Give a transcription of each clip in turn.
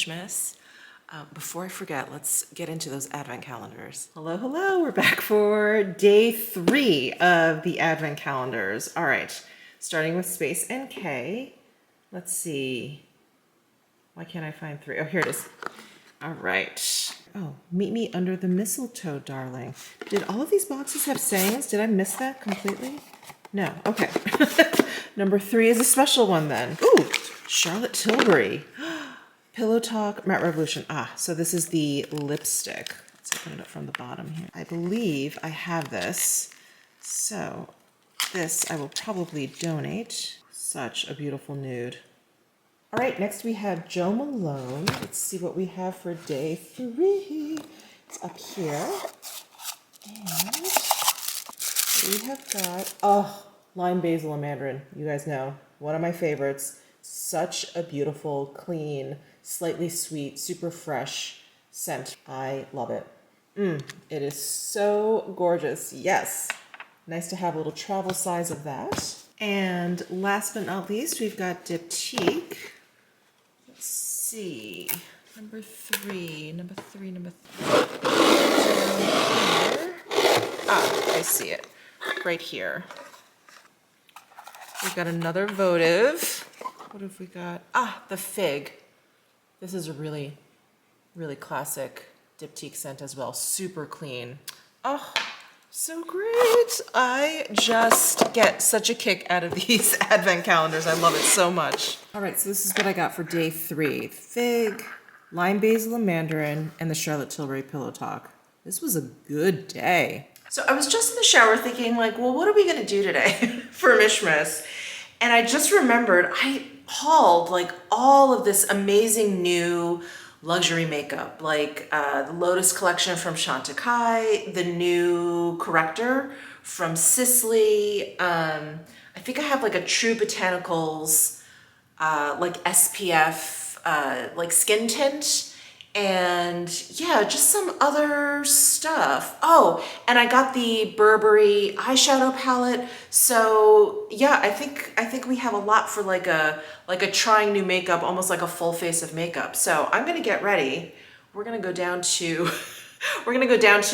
Mishmas. Before I forget, let's get into those advent calendars. Hello, hello. We're back for day 3 of the advent calendars. All right, starting with space NK. Let's see. Why can't I find 3? Oh, here it is. All right. Oh, meet me under the mistletoe, darling. Did all of these boxes have sayings? Did I miss that completely? No. Okay. Number 3 is a special one then. Ooh, Charlotte Tilbury. Pillow Talk Matte Revolution. Ah, so this is the lipstick. Let's open it up from the bottom here. I believe I have this. So this I will probably donate. Such a beautiful nude. All right, next we have Jo Malone. Let's see what we have for day 3. It's up here. And we have got, lime basil and mandarin. You guys know, one of my favorites. Such a beautiful, clean, slightly sweet, super fresh scent. I love it. It is so gorgeous. Yes. Nice to have a little travel size of that. And last but not least, we've got Diptyque. Let's see. Number 3. Down here. Ah, I see it. Right here. We've got another votive. What have we got? Ah, the fig. This is a really, really classic Diptyque scent as well. Super clean. Oh, so great. I just get such a kick out of these advent calendars. I love it so much. All right, so this is what I got for day 3. Fig, lime basil and mandarin, and the Charlotte Tilbury Pillow Talk. This was a good day. So I was just in the shower thinking like, well, what are we gonna do today for Mishmas? And I just remembered I hauled like all of this amazing new luxury makeup, like the Lotus collection from Chantecaille, the new corrector from Sisley. I think I have like a True Botanicals like SPF like skin tint, and yeah, just some other stuff. Oh, and I got the Burberry eyeshadow palette. So yeah, I think we have a lot for like a trying new makeup, almost like a full face of makeup. So I'm gonna get ready. We're gonna go down to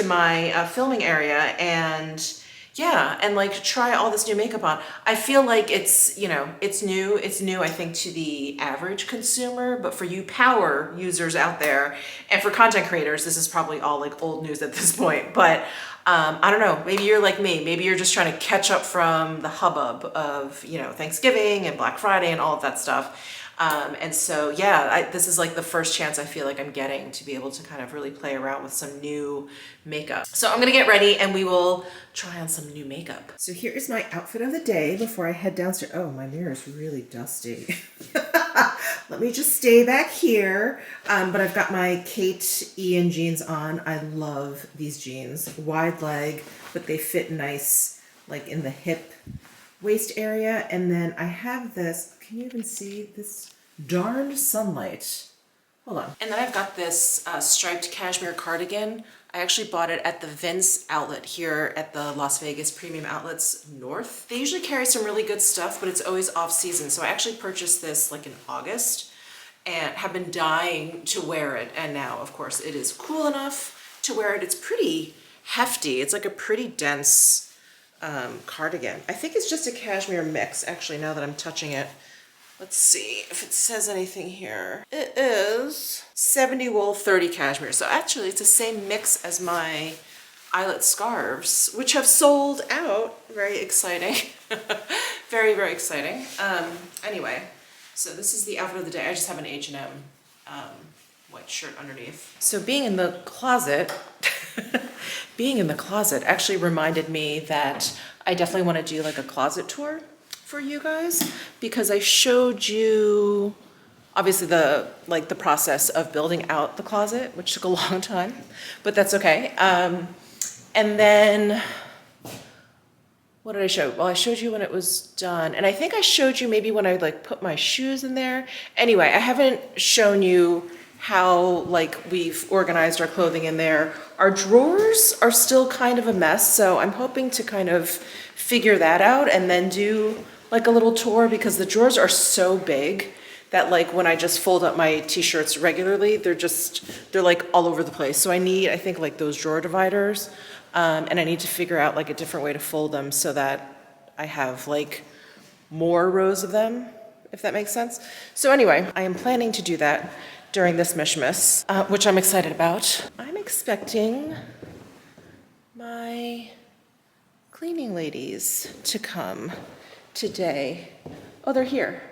my filming area and yeah, and like try all this new makeup on. I feel like it's, you know, it's new, I think, to the average consumer, but for you power users out there and for content creators, this is probably all like old news at this point. But I don't know, maybe you're like me, maybe you're just trying to catch up from the hubbub of, you know, Thanksgiving and Black Friday and all of that stuff. And so, yeah, this is like the first chance I feel like I'm getting to be able to kind of really play around with some new makeup. So I'm gonna get ready and we will try on some new makeup. So here is my outfit of the day before I head downstairs. Oh, my mirror is really dusty. Let me just stay back here. But I've got my Kate Ian jeans on. I love these jeans. Wide leg, but they fit nice, like in the hip waist area. And then I have this, can you even see this darned sunlight? Hold on. And then I've got this striped cashmere cardigan. I actually bought it at the Vince outlet here at the Las Vegas Premium Outlets North. They usually carry some really good stuff, but it's always off season. So I actually purchased this like in August and have been dying to wear it. And now, of course, it is cool enough to wear it. It's pretty hefty. It's like a pretty dense cardigan. I think it's just a cashmere mix, actually, now that I'm touching it. Let's see if it says anything here. It is 70 wool, 30 cashmere. So actually it's the same mix as my eyelet scarves, which have sold out. Very exciting. Very, very exciting. Anyway, so this is the outfit of the day. I just have an H&M white shirt underneath. So being in the closet, actually reminded me that I definitely want to do like a closet tour for you guys, because I showed you obviously the process of building out the closet, which took a long time, but that's okay. And then what did I show? Well, I showed you when it was done, and I think I showed you maybe when I like put my shoes in there. Anyway, I haven't shown you how like we've organized our clothing in there. Our drawers are still kind of a mess, so I'm hoping to kind of figure that out and then do like a little tour, because the drawers are so big that like when I just fold up my t-shirts regularly, they're like all over the place. So I need, I think, like those drawer dividers, and I need to figure out like a different way to fold them so that I have like more rows of them, if that makes sense. So anyway, I am planning to do that during this Mishmas, which I'm excited about. I'm expecting my cleaning ladies to come today. Oh, they're here.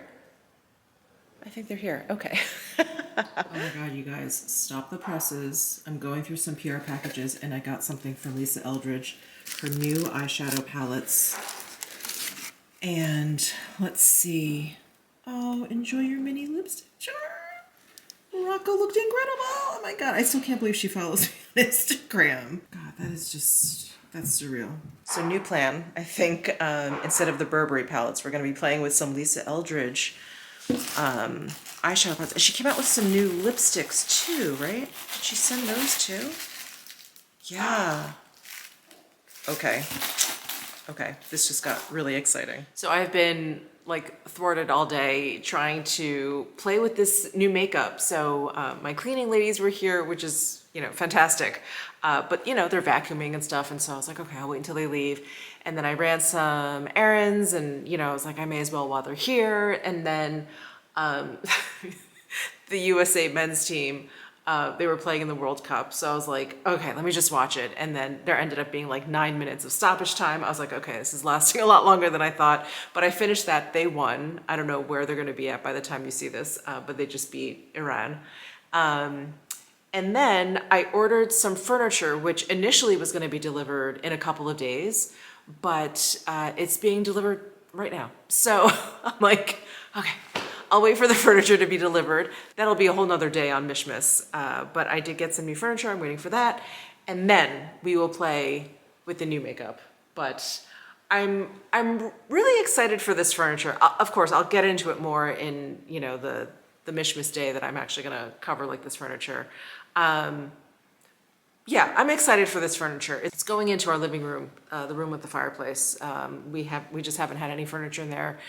I think they're here. Okay. Oh my God, you guys, stop the presses. I'm going through some PR packages and I got something from Lisa Eldridge, her new eyeshadow palettes. And let's see. Oh, enjoy your mini lipstick jar. Morocco looked incredible. Oh my God, I still can't believe she follows me on Instagram. God, that is just, that's surreal. So new plan, I think instead of the Burberry palettes, we're gonna be playing with some Lisa Eldridge eyeshadow palettes. She came out with some new lipsticks too, right? Did she send those too? Yeah. Okay. Okay, this just got really exciting. So I've been like thwarted all day trying to play with this new makeup. So my cleaning ladies were here, which is, you know, fantastic. But you know, they're vacuuming and stuff. And so I was like, okay, I'll wait until they leave. And then I ran some errands and, you know, I was like, I may as well while they're here. And then the USA men's team, they were playing in the World Cup. So I was like, okay, let me just watch it. And then there ended up being like 9 minutes of stoppage time. I was like, okay, this is lasting a lot longer than I thought. But I finished that. They won. I don't know where they're going to be at by the time you see this, but they just beat Iran. And then I ordered some furniture, which initially was going to be delivered in a couple of days, but it's being delivered right now. So I'm like, okay, I'll wait for the furniture to be delivered. That'll be a whole nother day on Mishmas. But I did get some new furniture. I'm waiting for that. And then we will play with the new makeup. But I'm really excited for this furniture. Of course, I'll get into it more in, you know, the Mishmas day that I'm actually going to cover like this furniture. Yeah, I'm excited for this furniture. It's going into our living room, the room with the fireplace. We just haven't had any furniture in there,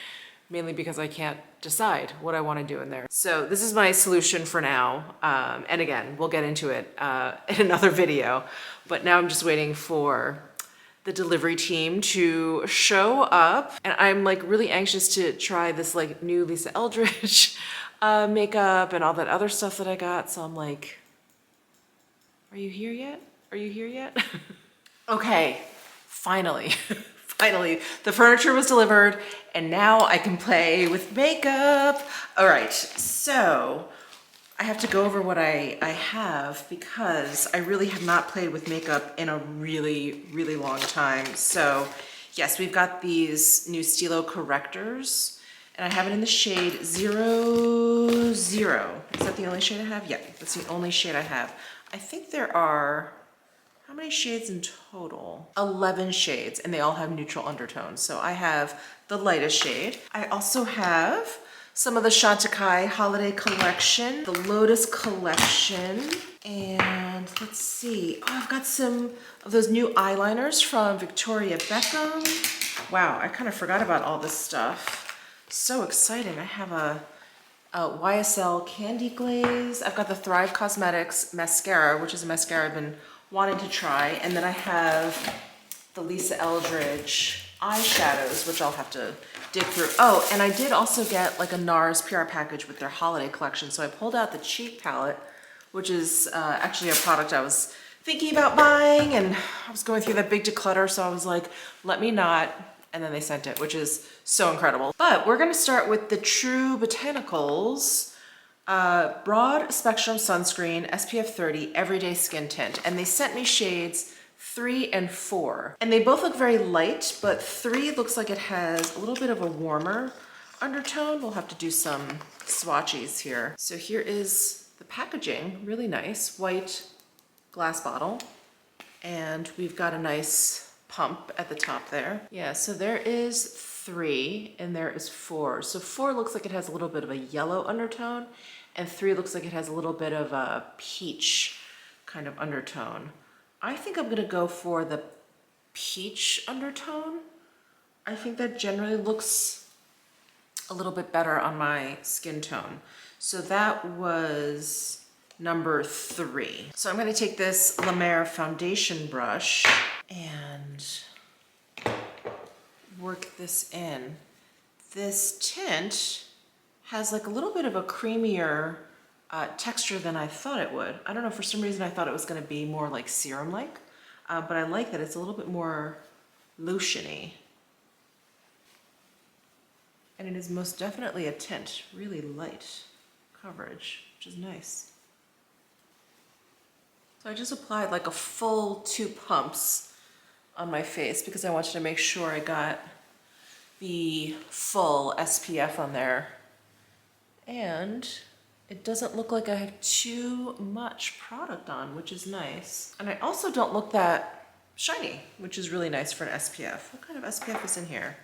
mainly because I can't decide what I want to do in there. So this is my solution for now. And again, we'll get into it in another video. But now I'm just waiting for the delivery team to show up. And I'm like really anxious to try this like new Lisa Eldridge makeup and all that other stuff that I got. So I'm like, are you here yet? Are you here yet? Okay, finally. Finally, the furniture was delivered and now I can play with makeup. All right, so I have to go over what I have because I really have not played with makeup in a really, really long time. So yes, we've got these new Stilo correctors and I have it in the shade 00. Is that the only shade I have? Yeah, that's the only shade I have. I think there are, how many shades in total? 11 shades, and they all have neutral undertones. So I have the lightest shade. I also have some of the Chantecaille holiday collection, the Lotus collection, and let's see. Oh, I've got some of those new eyeliners from Victoria Beckham. Wow, I kind of forgot about all this stuff. So exciting. I have a YSL Candy Glaze. I've got the Thrive Cosmetics mascara, which is a mascara I've been wanting to try. And then I have the Lisa Eldridge eyeshadows, which I'll have to dig through. Oh, and I did also get like a NARS PR package with their holiday collection. So I pulled out the cheek palette, which is actually a product I was thinking about buying. And I was going through that big declutter. So I was like, let me not. And then they sent it, which is so incredible. But we're gonna start with the True Botanicals Broad Spectrum Sunscreen SPF 30 Everyday Skin Tint. And they sent me shades 3 and 4. And they both look very light, but 3 looks like it has a little bit of a warmer undertone. We'll have to do some swatches here. So here is the packaging, really nice, white glass bottle. And we've got a nice pump at the top there. Yeah, so there is 3 and there is 4. So 4 looks like it has a little bit of a yellow undertone and 3 looks like it has a little bit of a peach kind of undertone. I think I'm gonna go for the peach undertone. I think that generally looks a little bit better on my skin tone. So that was number 3. So I'm going to take this La Mer foundation brush and work this in. This tint has like a little bit of a creamier texture than I thought it would. I don't know, for some reason I thought it was going to be more like serum-like, but I like that it's a little bit more lotiony. And it is most definitely a tint, really light coverage, which is nice. So I just applied like a full 2 pumps on my face because I wanted to make sure I got the full SPF on there. And it doesn't look like I have too much product on, which is nice. And I also don't look that shiny, which is really nice for an SPF. What kind of SPF is in here?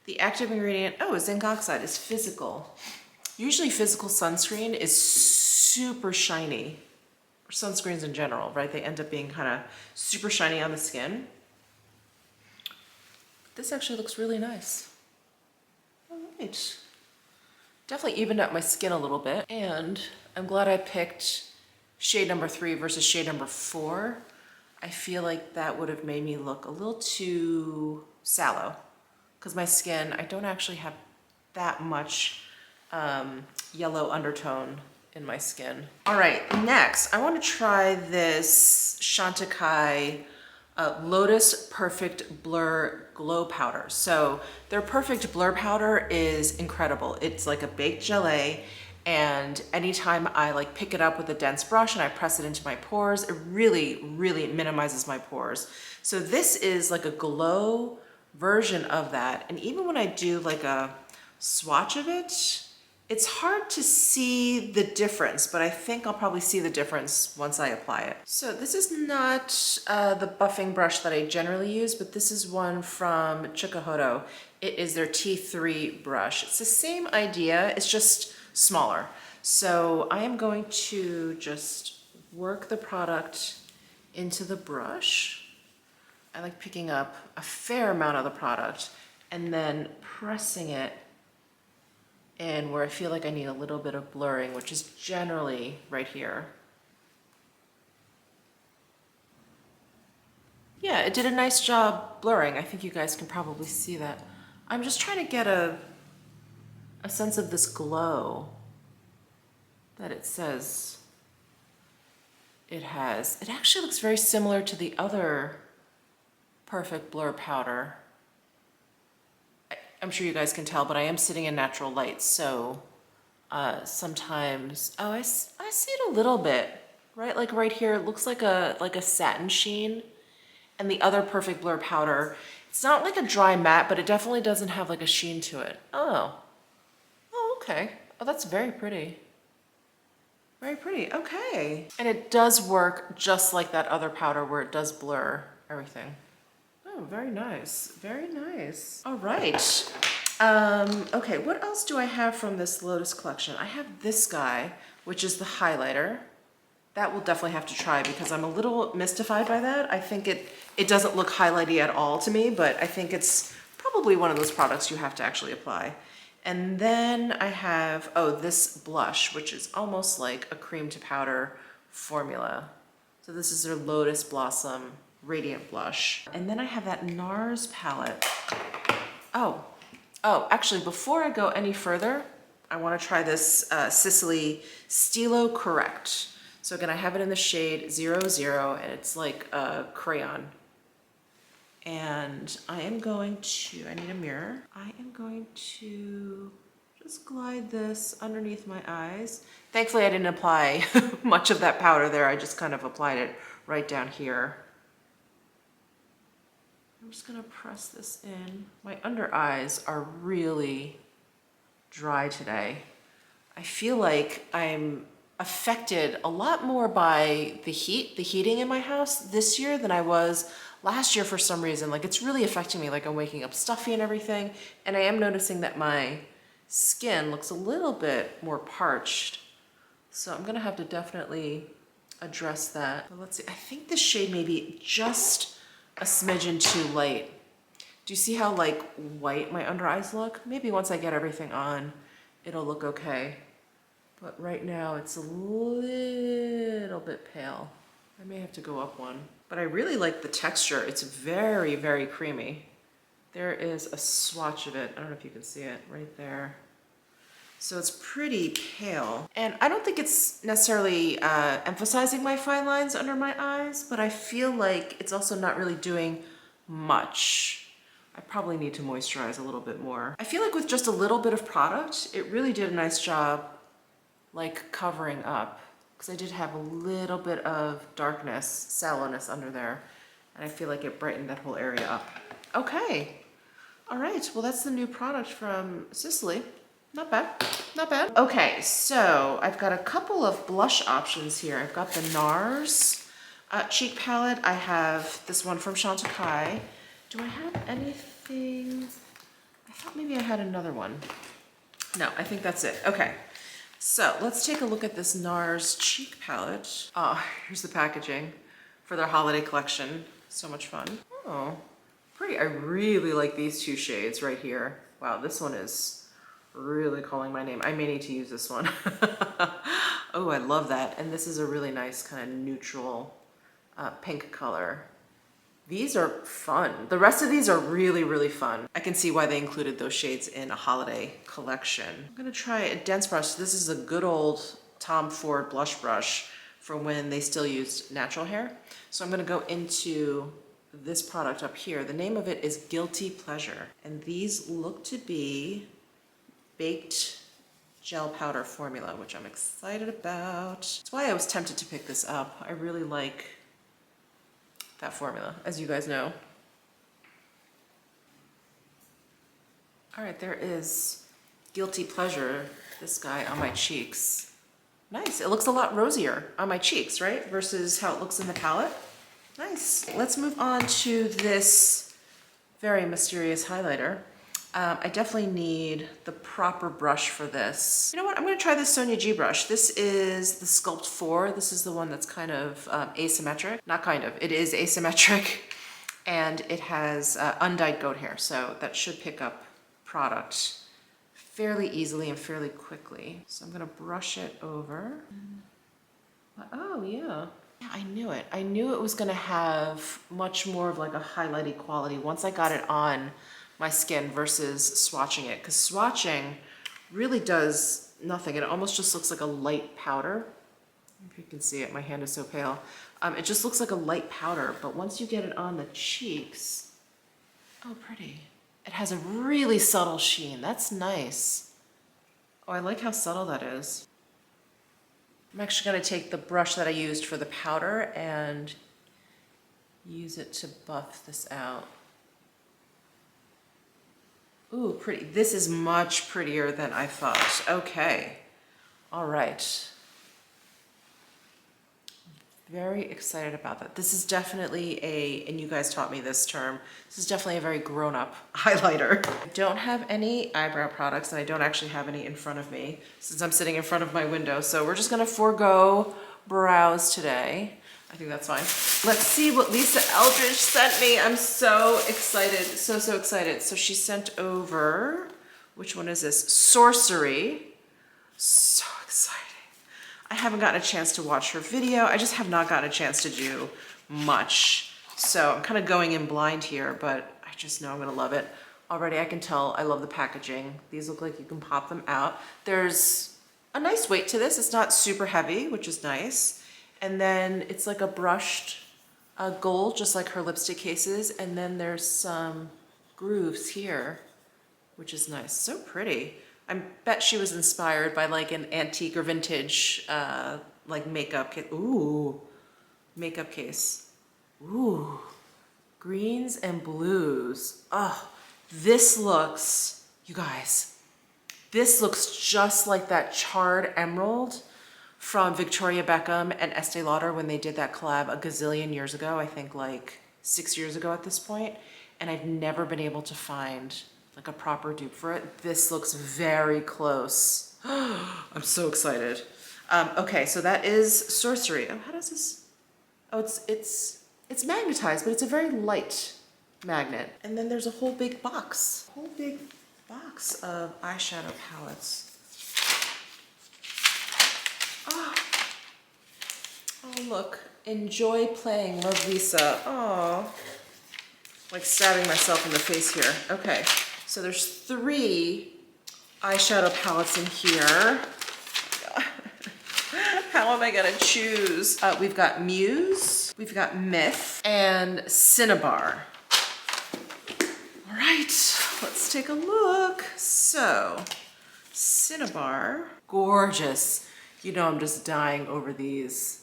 The active ingredient, oh, zinc oxide is physical. Usually physical sunscreen is super shiny. Or sunscreens in general, right? They end up being kind of super shiny on the skin. This actually looks really nice. All right. Definitely evened up my skin a little bit, and I'm glad I picked shade number 3 versus shade number 4. I feel like that would have made me look a little too sallow because my skin, I don't actually have that much yellow undertone in my skin. All right, next I want to try this Chantecaille Lotus Perfect Blur Glow Powder. So their Perfect Blur Powder is incredible. It's like a baked gelée, and anytime I like pick it up with a dense brush and I press it into my pores, it really, really minimizes my pores. So this is like a glow version of that. And even when I do like a swatch of it, it's hard to see the difference, but I think I'll probably see the difference once I apply it. So this is not the buffing brush that I generally use, but this is one from Chikuhodo. It is their T3 brush. It's the same idea, it's just smaller. So I am going to just work the product into the brush. I like picking up a fair amount of the product and then pressing it in where I feel like I need a little bit of blurring, which is generally right here. Yeah, it did a nice job blurring. I think you guys can probably see that. I'm just trying to get a sense of this glow that it says it has. It actually looks very similar to the other Perfect Blur powder. I'm sure you guys can tell, but I am sitting in natural light, so sometimes, oh, I see it a little bit, right? Like right here, it looks like a satin sheen. And the other Perfect Blur powder, it's not like a dry matte, but it definitely doesn't have like a sheen to it. Oh, okay. Oh, that's very pretty. Very pretty, okay. And it does work just like that other powder where it does blur everything. Oh, very nice, very nice. All right, okay, what else do I have from this Lotus collection? I have this guy, which is the highlighter. That we'll definitely have to try because I'm a little mystified by that. I think it doesn't look highlighty at all to me, but I think it's probably one of those products you have to actually apply. And then I have, oh, this blush, which is almost like a cream to powder formula. So this is their Lotus Blossom Radiant Blush. And then I have that NARS palette. Oh, actually, before I go any further, I want to try this Sisley-Paris. So again, I have it in the shade 00, and it's like a crayon. And I am going to, I need a mirror. I am going to just glide this underneath my eyes. Thankfully, I didn't apply much of that powder there. I just kind of applied it right down here. I'm just gonna press this in. My under eyes are really dry today. I feel like I'm affected a lot more by the heating in my house this year than I was last year for some reason. Like it's really affecting me, like I'm waking up stuffy and everything. And I am noticing that my skin looks a little bit more parched. So I'm gonna have to definitely address that. But let's see, I think this shade may be just a smidgen too light. Do you see how like white my under eyes look? Maybe once I get everything on, it'll look okay. But right now it's a little bit pale. I may have to go up one. But I really like the texture. It's very, very creamy. There is a swatch of it. I don't know if you can see it right there. So it's pretty pale. And I don't think it's necessarily emphasizing my fine lines under my eyes, but I feel like it's also not really doing much. I probably need to moisturize a little bit more. I feel like with just a little bit of product, it really did a nice job like covering up, because I did have a little bit of darkness, sallowness under there, and I feel like it brightened that whole area up. Okay, all right, well that's the new product from Sisley. Not bad, not bad. Okay, so I've got a couple of blush options here. I've got the NARS cheek palette. I have this one from Chantecaille. Do I have anything? I thought maybe I had another one. No, I think that's it. Okay, so let's take a look at this NARS cheek palette. Oh, here's the packaging for their holiday collection. So much fun. Oh, pretty. I really like these two shades right here. Wow, this one is really calling my name. I may need to use this one. Oh, I love that. And this is a really nice kind of neutral pink color. These are fun. The rest of these are really, really fun. I can see why they included those shades in a holiday collection. I'm gonna try a dense brush. This is a good old Tom Ford blush brush from when they still used natural hair. So I'm gonna go into this product up here. The name of it is Guilty Pleasure. And these look to be baked gel powder formula, which I'm excited about. That's why I was tempted to pick this up. I really like that formula, as you guys know. All right, there is Guilty Pleasure, this guy on my cheeks. Nice, it looks a lot rosier on my cheeks, right? Versus how it looks in the palette. Nice. Let's move on to this very mysterious highlighter. I definitely need the proper brush for this. You know what, I'm gonna try this Sonia G brush. This is the Sculpt 4. This is the one that's kind of asymmetric. Not kind of, it is asymmetric. And it has undyed goat hair, so that should pick up product fairly easily and fairly quickly. So I'm gonna brush it over. Oh yeah. Yeah, I knew it. I knew it was gonna have much more of like a highlighty quality once I got it on my skin versus swatching it, because swatching really does nothing. It almost just looks like a light powder. If you can see it, my hand is so pale. It just looks like a light powder, but once you get it on the cheeks, oh, pretty. It has a really subtle sheen. That's nice. Oh, I like how subtle that is. I'm actually gonna take the brush that I used for the powder and use it to buff this out. Ooh, pretty. This is much prettier than I thought. Okay. All right. Very excited about that. This is definitely and you guys taught me this term, this is definitely a very grown-up highlighter. I don't have any eyebrow products, and I don't actually have any in front of me since I'm sitting in front of my window. So we're just gonna forego brows today. I think that's fine. Let's see what Lisa Eldridge sent me. I'm so excited, so excited. So she sent over, which one is this? Sorcery. So exciting. I haven't gotten a chance to watch her video. I just have not gotten a chance to do much. So I'm kind of going in blind here, but I just know I'm gonna love it. Already I can tell I love the packaging. These look like you can pop them out. There's a nice weight to this. It's not super heavy, which is nice. And then it's like a brushed gold, just like her lipstick cases. And then there's some grooves here, which is nice. So pretty. I bet she was inspired by like an antique or vintage like makeup kit. Ooh, makeup case. Ooh, greens and blues. Oh, this looks, you guys, this looks just like that charred emerald from Victoria Beckham and Estee Lauder when they did that collab a gazillion years ago, I think like 6 years ago at this point, and I've never been able to find like a proper dupe for it. This looks very close. I'm so excited. Okay, so that is Sorcery. Oh, how does this? Oh, it's magnetized, but it's a very light magnet. And then there's a whole big box. Of eyeshadow palettes. Oh, look. Enjoy playing, love Lisa. Oh, like stabbing myself in the face here. Okay, so there's 3 eyeshadow palettes in here. How am I gonna choose? We've got Muse, we've got Myth, and Cinnabar. All right, let's take a look. So, Cinnabar, gorgeous. You know I'm just dying over these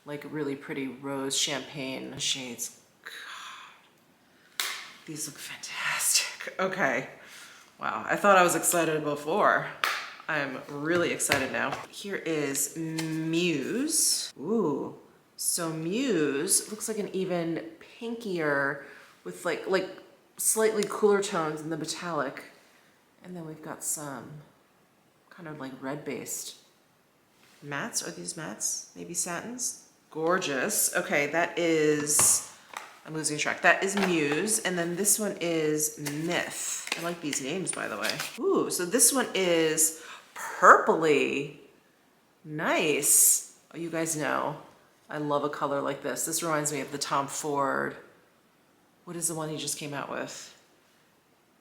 like really pretty rose champagne shades. God, these look fantastic. Okay, wow, I thought I was excited before. I'm really excited now. Here is Muse. Ooh, so Muse looks like an even pinkier with like slightly cooler tones in the metallic. And then we've got some kind of like red-based mattes. Are these mattes? Maybe satins? Gorgeous. Okay, that is, I'm losing track. That is Muse. And then this one is Myth. I like these names, by the way. Ooh, so this one is purpley. Nice. Oh, you guys know, I love a color like this. This reminds me of the Tom Ford. What is the one he just came out with?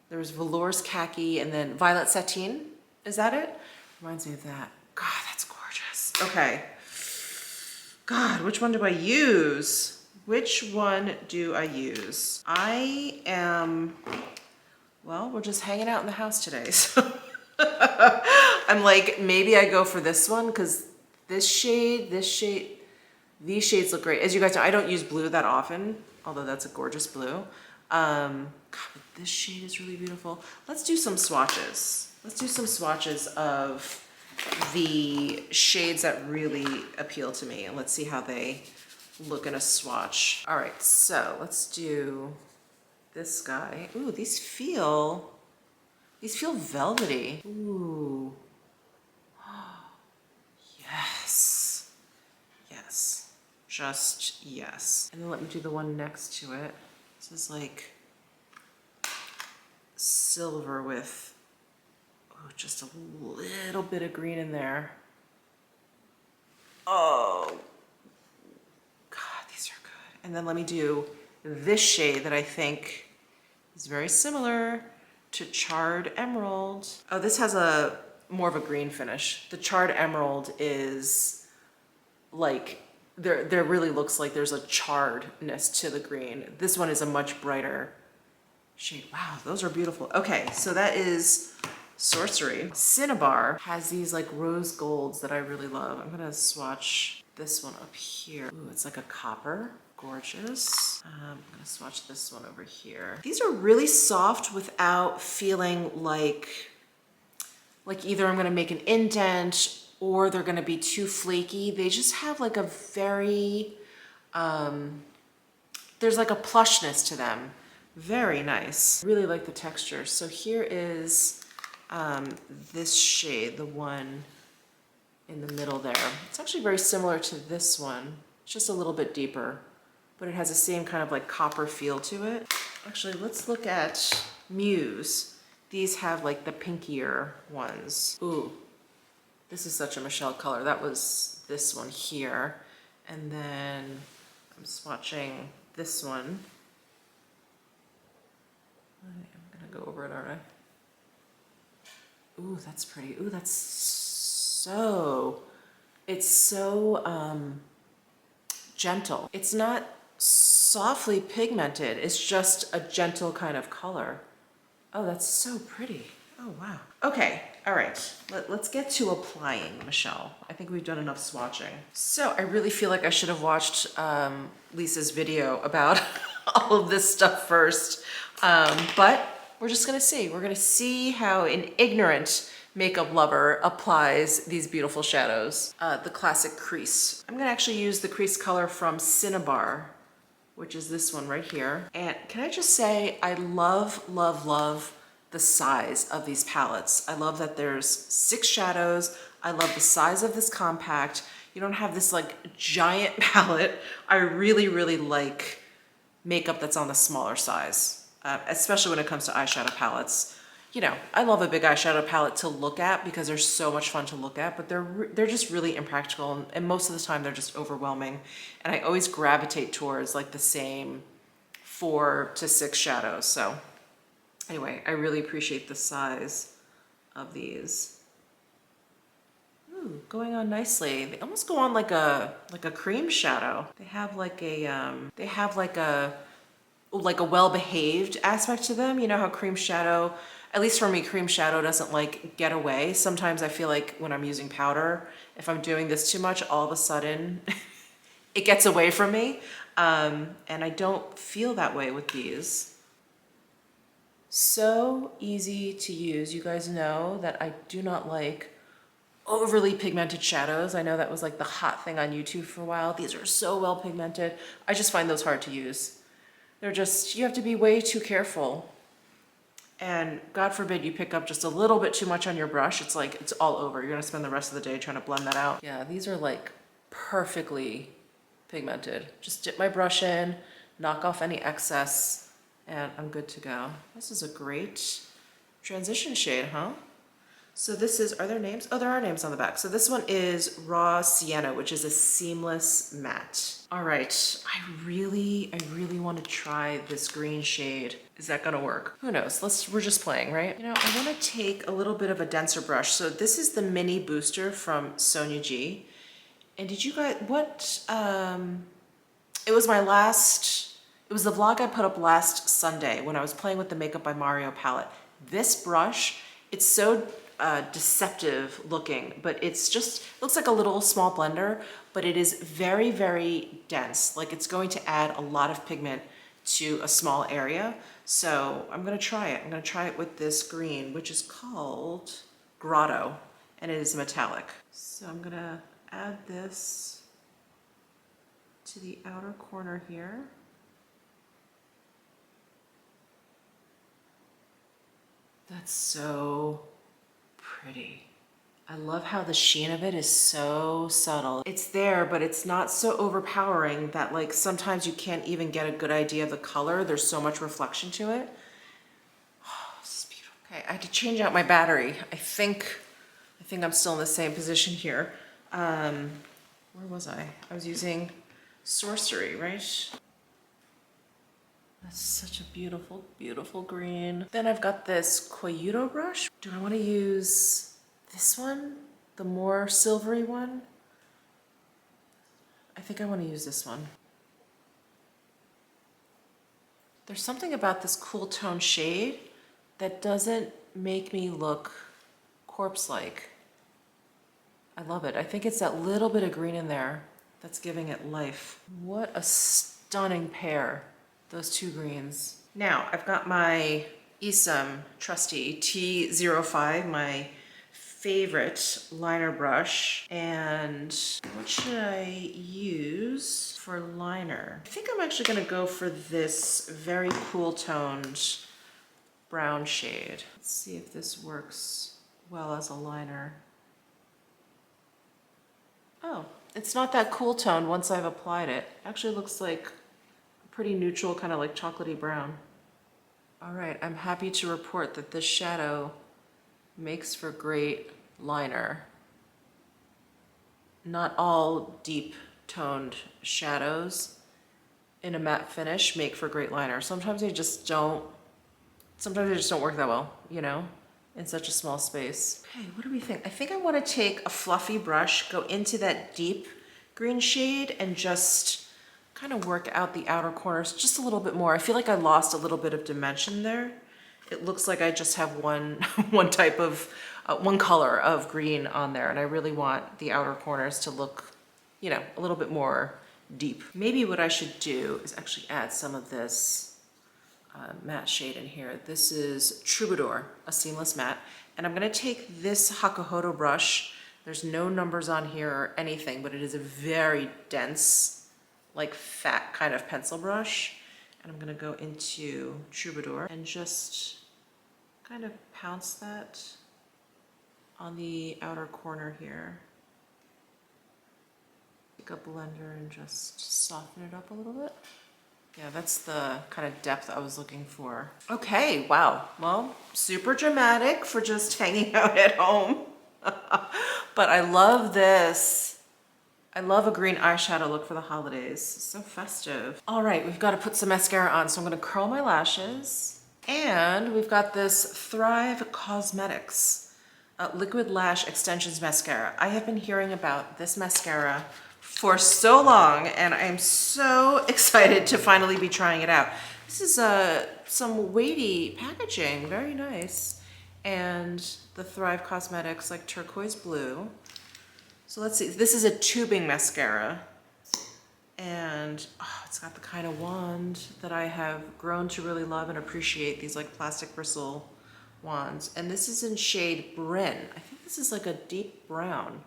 There was Velours Khaki and then Violet Satin. Is that it? Reminds me of that. God, that's gorgeous. Okay. God, which one do I use? Which one do I use? I am, well, we're just hanging out in the house today. So I'm like, maybe I go for this one because this shade, these shades look great. As you guys know, I don't use blue that often, although that's a gorgeous blue. God, but this shade is really beautiful. Let's do some swatches. Let's do some swatches of the shades that really appeal to me, and let's see how they look in a swatch. All right, so let's do this guy. Ooh, these feel velvety. Ooh. Yes. Yes. Just yes. And then let me do the one next to it. This is like silver with just a little bit of green in there. Oh, God, these are good. And then let me do this shade that I think is very similar to Charred Emerald. Oh, this has a more of a green finish. The Charred Emerald is like, there really looks like there's a charredness to the green. This one is a much brighter shade. Wow, those are beautiful. Okay, so that is Sorcery. Cinnabar has these like rose golds that I really love. I'm gonna swatch this one up here. Ooh, it's like a copper. Gorgeous. I'm gonna swatch this one over here. These are really soft without feeling like either I'm gonna make an indent or they're gonna be too flaky. They just have like a very, there's like a plushness to them. Very nice. Really like the texture. So here is this shade, the one in the middle there. It's actually very similar to this one. It's just a little bit deeper, but it has the same kind of like copper feel to it. Actually, let's look at Muse. These have like the pinkier ones. Ooh, this is such a Michele color. That was this one here. And then I'm swatching this one. I'm gonna go over it, aren't I? Ooh, that's pretty. Ooh, that's so, it's so gentle. It's not softly pigmented. It's just a gentle kind of color. Oh, that's so pretty. Oh, wow. Okay, all right. Let's get to applying, Michele. I think we've done enough swatching. So I really feel like I should have watched Lisa's video about all of this stuff first. But we're just gonna see. We're gonna see how an ignorant makeup lover applies these beautiful shadows. The classic crease. I'm gonna actually use the crease color from Cinnabar, which is this one right here. And can I just say, I love, love, love the size of these palettes. I love that there's 6 shadows. I love the size of this compact. You don't have this like giant palette. I really, really like makeup that's on the smaller size, especially when it comes to eyeshadow palettes. You know, I love a big eyeshadow palette to look at because they're so much fun to look at, but they're just really impractical, and most of the time they're just overwhelming. And I always gravitate towards like the same 4 to 6 shadows. So anyway, I really appreciate the size of these. Ooh, going on nicely. They almost go on like a cream shadow. They have like a well-behaved aspect to them. You know how cream shadow, at least for me, cream shadow doesn't like get away. Sometimes I feel like when I'm using powder, if I'm doing this too much, all of a sudden it gets away from me. And I don't feel that way with these. So easy to use. You guys know that I do not like overly pigmented shadows. I know that was like the hot thing on YouTube for a while. These are so well pigmented. I just find those hard to use. They're just, you have to be way too careful. And God forbid you pick up just a little bit too much on your brush. It's like, it's all over. You're gonna spend the rest of the day trying to blend that out. Yeah, these are like perfectly pigmented. Just dip my brush in, knock off any excess, and I'm good to go. This is a great transition shade, huh? So this is, are there names? Oh, there are names on the back. So this one is Raw Sienna, which is a seamless matte. All right, I really want to try this green shade. Is that gonna work? Who knows? We're just playing, right? You know, I want to take a little bit of a denser brush. So this is the mini booster from Sonia G. And did you guys, it was the vlog I put up last Sunday when I was playing with the Makeup by Mario palette. This brush, it's so deceptive looking, but it's just, looks like a little small blender, but it is very, very dense. Like it's going to add a lot of pigment to a small area. So I'm gonna try it. I'm gonna try it with this green, which is called Grotto, and it is metallic. So I'm gonna add this to the outer corner here. That's so pretty. I love how the sheen of it is so subtle. It's there, but it's not so overpowering that like sometimes you can't even get a good idea of the color. There's so much reflection to it. Oh, this is beautiful. Okay, I had to change out my battery. I think I'm still in the same position here. Where was I? I was using Sorcery, right? That's such a beautiful, beautiful green. Then I've got this Koyudo brush. Do I want to use this one? The more silvery one? I think I want to use this one. There's something about this cool tone shade that doesn't make me look corpse-like. I love it. I think it's that little bit of green in there that's giving it life. What a stunning pair, those two greens. Now, I've got my Isom trusty T05, my favorite liner brush. And what should I use for liner? I think I'm actually gonna go for this very cool toned brown shade. Let's see if this works well as a liner. Oh, it's not that cool toned once I've applied it. Actually looks like a pretty neutral, kind of like chocolatey brown. All right, I'm happy to report that this shadow makes for great liner. Not all deep toned shadows in a matte finish make for great liner. Sometimes they just don't work that well, you know, in such a small space. Okay, what do we think? I think I want to take a fluffy brush, go into that deep green shade and just kind of work out the outer corners just a little bit more. I feel like I lost a little bit of dimension there. It looks like I just have one type of, one color of green on there, and I really want the outer corners to look, you know, a little bit more deep. Maybe what I should do is actually add some of this matte shade in here. This is Troubadour, a seamless matte, and I'm gonna take this Hakuhodo brush. There's no numbers on here or anything, but it is a very dense, like fat kind of pencil brush. And I'm gonna go into Troubadour and just kind of pounce that on the outer corner here. Take a blender and just soften it up a little bit. Yeah, that's the kind of depth I was looking for. Okay, wow. Well, super dramatic for just hanging out at home. But I love this. I love a green eyeshadow look for the holidays. So festive. All right, we've got to put some mascara on. So I'm going to curl my lashes. And we've got this Thrive Cosmetics Liquid Lash Extensions Mascara. I have been hearing about this mascara for so long, and I'm so excited to finally be trying it out. This is some weighty packaging, very nice. And the Thrive Cosmetics, like turquoise blue. So let's see, this is a tubing mascara. And oh, it's got the kind of wand that I have grown to really love and appreciate, these like plastic bristle wands. And this is in shade Bryn. I think this is like a deep brown,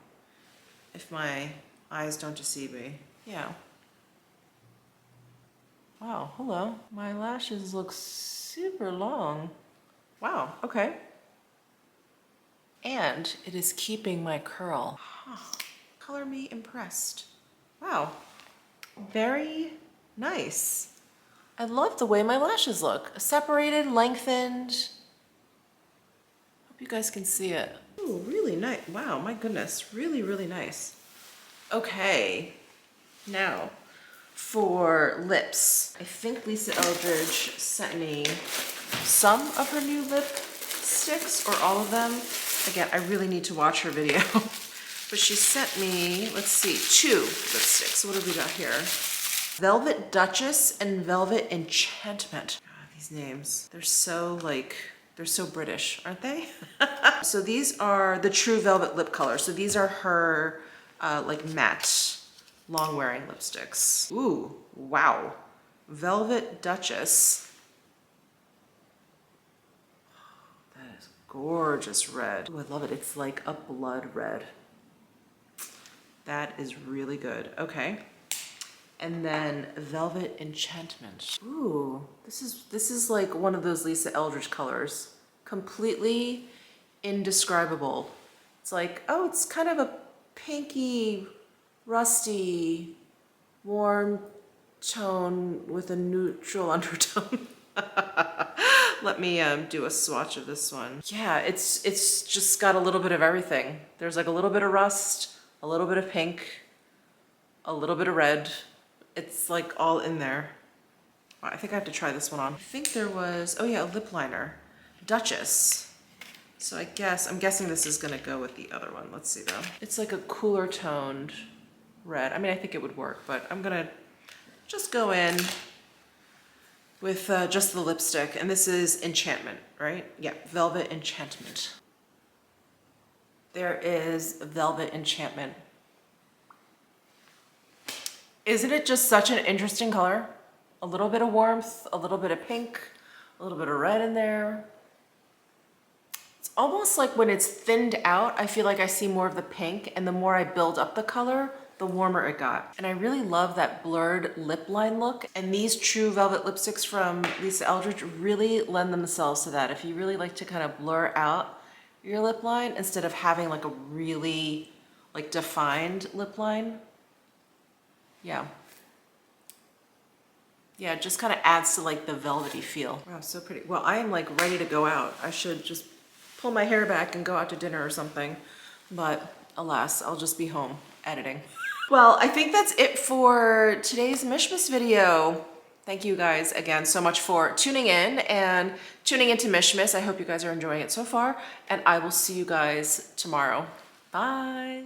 if my eyes don't deceive me. Yeah. Wow, hello. My lashes look super long. Wow, okay. And it is keeping my curl. Huh. Color me impressed. Wow, very nice. I love the way my lashes look. Separated, lengthened. Hope you guys can see it. Ooh, really nice. Wow, my goodness, really, really nice. Okay, now for lips. I think Lisa Eldridge sent me some of her new lipsticks, or all of them. Again, I really need to watch her video. But she sent me, let's see, 2 lipsticks. What have we got here? Velvet Duchess and Velvet Enchantment. God, these names, they're so British, aren't they? So these are the True Velvet lip color. So these are her like matte, long wearing lipsticks. Ooh, wow. Velvet Duchess. That is gorgeous red. Ooh, I love it. It's like a blood red. That is really good. Okay. And then Velvet Enchantment. Ooh, this is like one of those Lisa Eldridge colors. Completely indescribable. It's like, oh, it's kind of a pinky, rusty, warm tone with a neutral undertone. Let me do a swatch of this one. Yeah, it's just got a little bit of everything. There's like a little bit of rust, a little bit of pink, a little bit of red. It's like all in there. Wow, I think I have to try this one on. I think there was, oh yeah, a lip liner. Duchess. So I'm guessing this is gonna go with the other one. Let's see though. It's like a cooler toned red. I mean, I think it would work, but I'm gonna just go in with just the lipstick. And this is Enchantment, right? Yeah, Velvet Enchantment. There is Velvet Enchantment. Isn't it just such an interesting color? A little bit of warmth, a little bit of pink, a little bit of red in there. It's almost like when it's thinned out, I feel like I see more of the pink, and the more I build up the color, the warmer it got. And I really love that blurred lip line look. And these True Velvet lipsticks from Lisa Eldridge really lend themselves to that. If you really like to kind of blur out your lip line instead of having like a really like defined lip line. Yeah. Yeah, it just kind of adds to like the velvety feel. Wow, so pretty. Well, I am like ready to go out. I should just pull my hair back and go out to dinner or something. But alas, I'll just be home editing. Well, I think that's it for today's Mishmas video. Thank you guys again so much for tuning in and tuning into Mishmas. I hope you guys are enjoying it so far, and I will see you guys tomorrow. Bye.